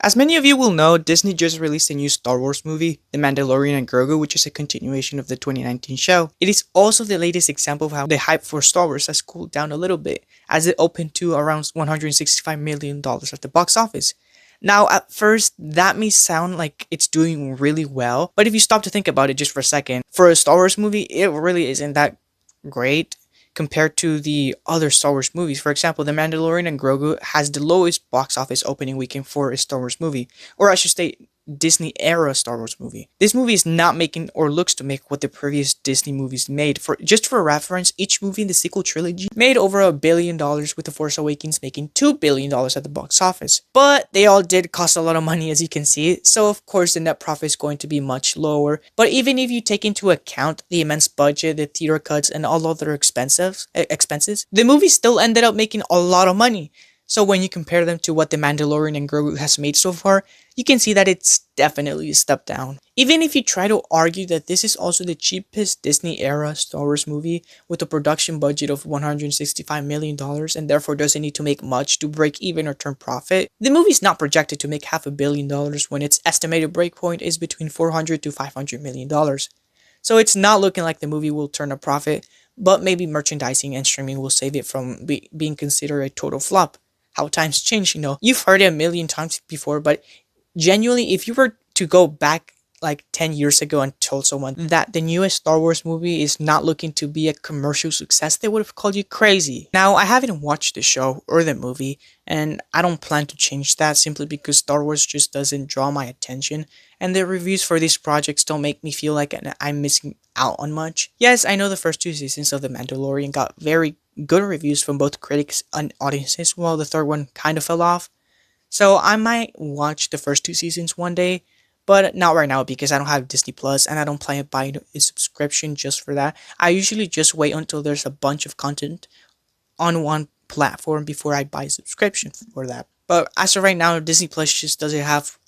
As many of you will know, Disney just released a new Star Wars movie, The Mandalorian and Grogu, which is a continuation of the 2019 show. It is also the latest example of how the hype for Star Wars has cooled down a little bit, as it opened to around $165 million at the box office. Now, at first, that may sound like it's doing really well, but if you stop to think about it just for a second, for a Star Wars movie, it really isn't that great compared to the other Star Wars movies. For example, The Mandalorian and Grogu has the lowest box office opening weekend for a Star Wars movie, or I should say Disney era Star Wars movie. This movie is not making or looks to make what the previous Disney movies made. For reference, each movie in the sequel trilogy made over $1 billion, with The Force Awakens making $2 billion at the box office. But they all did cost a lot of money, as you can see, so of course the net profit is going to be much lower. But even if you take into account the immense budget, the theater cuts, and all other expenses, the movie still ended up making a lot of money. So when you compare them to what The Mandalorian and Grogu has made so far, you can see that it's definitely a step down. Even if you try to argue that this is also the cheapest Disney era Star Wars movie with a production budget of $165 million and therefore doesn't need to make much to break even or turn profit, the movie is not projected to make $500 million when its estimated breakpoint is between $400 to $500 million. So it's not looking like the movie will turn a profit, but maybe merchandising and streaming will save it from being considered a total flop. How times change, You've heard it a million times before, but genuinely, if you were to go back like 10 years ago and told someone that the newest Star Wars movie is not looking to be a commercial success, they would have called you crazy. Now, I haven't watched the show or the movie, and I don't plan to change that simply because Star Wars just doesn't draw my attention, and the reviews for these projects don't make me feel like I'm missing out on much. Yes, I know the first 2 seasons of The Mandalorian got very good reviews from both critics and audiences, while the third one kind of fell off. So I might watch the first 2 seasons one day, but not right now because I don't have Disney Plus and I don't plan on buying a subscription just for that. I usually just wait until there's a bunch of content on one platform before I buy a subscription for that. But as of right now, Disney Plus just doesn't have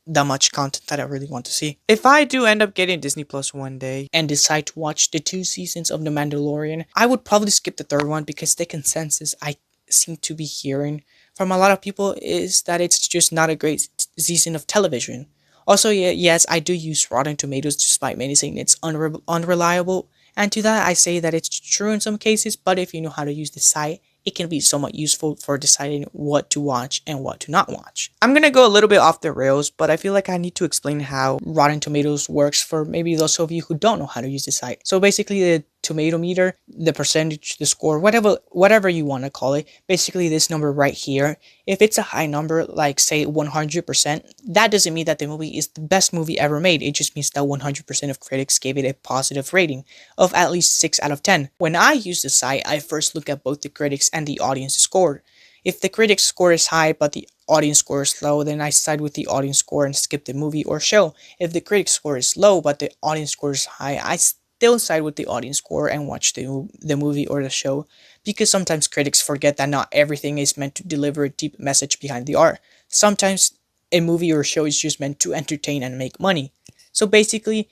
that much content that I really want to see. If I do end up getting Disney Plus one day and decide to watch the 2 seasons of The Mandalorian, I would probably skip the third one because the consensus I seem to be hearing from a lot of people is that it's just not a great season of television. Also, yes, I do use Rotten Tomatoes despite many saying it's unreliable, and to that I say that it's true in some cases, but if you know how to use the site, it can be somewhat useful for deciding what to watch and what to not watch. I'm gonna go a little bit off the rails, but I feel like I need to explain how Rotten Tomatoes works for maybe those of you who don't know how to use the site. So basically the tomato meter, the percentage, the score, whatever you want to call it, basically this number right here, if it's a high number, like say 100%, that doesn't mean that the movie is the best movie ever made. It just means that 100% of critics gave it a positive rating of at least 6 out of 10. When I use the site, I first look at both the critics and the audience score. If the critics score is high but the audience score is low, then I side with the audience score and skip the movie or show. If the critic score is low but the audience score is high, I still side with the audience score and watch the movie or the show, because sometimes critics forget that not everything is meant to deliver a deep message behind the art. Sometimes a movie or show is just meant to entertain and make money. So basically,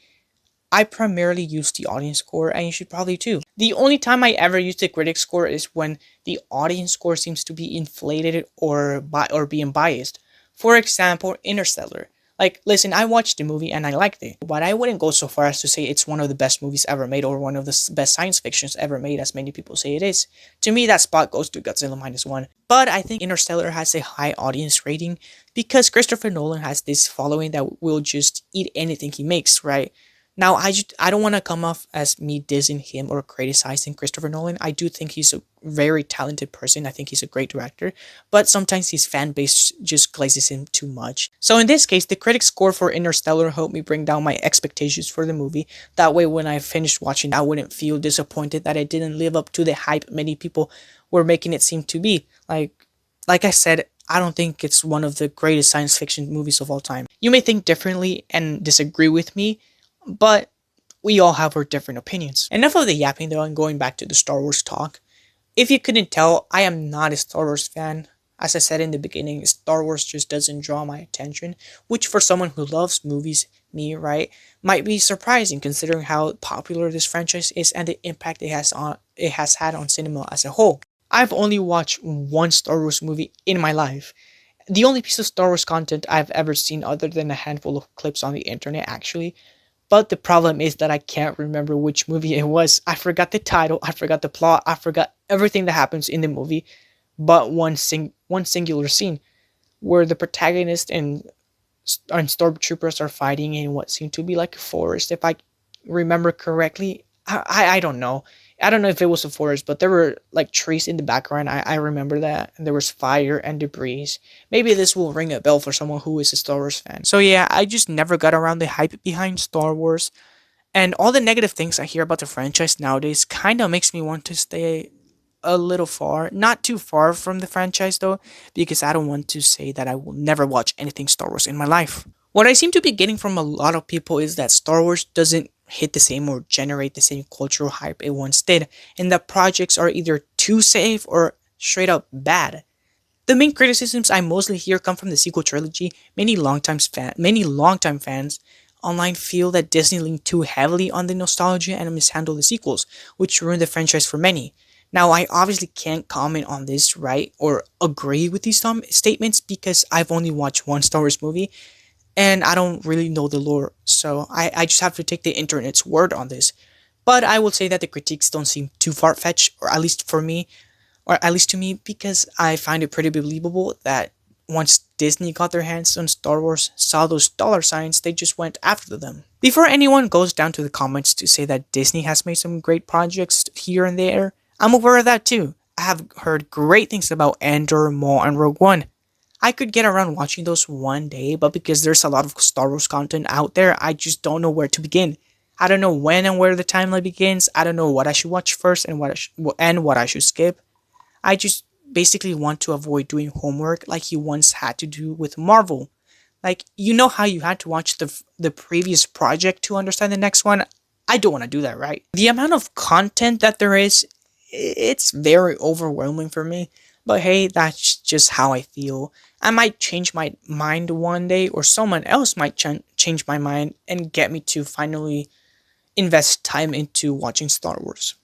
I primarily use the audience score, and you should probably too. The only time I ever use the critic score is when the audience score seems to be inflated or being biased. For example, Interstellar. Like, listen, I watched the movie and I liked it, but I wouldn't go so far as to say it's one of the best movies ever made or one of the best science fictions ever made, as many people say it is. To me, that spot goes to Godzilla -1. But I think Interstellar has a high audience rating because Christopher Nolan has this following that will just eat anything he makes, right? Now, I don't want to come off as me dissing him or criticizing Christopher Nolan. I do think he's a very talented person. I think he's a great director, but sometimes his fan base just glazes him too much. So in this case, the critic score for Interstellar helped me bring down my expectations for the movie. That way, when I finished watching, I wouldn't feel disappointed that it didn't live up to the hype many people were making it seem to be. Like I said, I don't think it's one of the greatest science fiction movies of all time. You may think differently and disagree with me, but we all have our different opinions. Enough of the yapping though, and going back to the Star Wars talk. If you couldn't tell, I am not a Star Wars fan. As I said in the beginning, Star Wars just doesn't draw my attention, which for someone who loves movies, me, right, might be surprising considering how popular this franchise is and the impact it has had on cinema as a whole. I've only watched one Star Wars movie in my life, The only piece of Star Wars content I've ever seen other than a handful of clips on the internet actually. But the problem is that I can't remember which movie it was. I forgot the title, I forgot the plot, I forgot everything that happens in the movie, but one singular scene where the protagonist and stormtroopers are fighting in what seemed to be like a forest. If I remember correctly, I don't know. I don't know if it was a forest, but there were like trees in the background. I remember that. And there was fire and debris. Maybe this will ring a bell for someone who is a Star Wars fan. So yeah, I just never got around the hype behind Star Wars. And all the negative things I hear about the franchise nowadays kind of makes me want to stay a little far. Not too far from the franchise though, because I don't want to say that I will never watch anything Star Wars in my life. What I seem to be getting from a lot of people is that Star Wars doesn't hit the same or generate the same cultural hype it once did, and that projects are either too safe or straight up bad. The main criticisms I mostly hear come from the sequel trilogy. Many longtime fans online feel that Disney leaned too heavily on the nostalgia and mishandled the sequels, which ruined the franchise for many. Now, I obviously can't comment on this, right, or agree with these statements because I've only watched one Star Wars movie and I don't really know the lore, so I just have to take the internet's word on this. But I will say that the critiques don't seem too far fetched, or at least for me, or at least to me, because I find it pretty believable that once Disney got their hands on Star Wars, saw those dollar signs, they just went after them. Before anyone goes down to the comments to say that Disney has made some great projects here and there, I'm aware of that too. I have heard great things about Andor, Maul, and Rogue One. I could get around watching those one day, but because there's a lot of Star Wars content out there, I just don't know where to begin. I don't know when and where the timeline begins. I don't know what I should watch first and what I should skip. I just basically want to avoid doing homework like you once had to do with Marvel. Like, you know how you had to watch the previous project to understand the next one? I don't want to do that, right? The amount of content that there is, it's very overwhelming for me. But hey, that's just how I feel. I might change my mind one day, or someone else might change my mind and get me to finally invest time into watching Star Wars.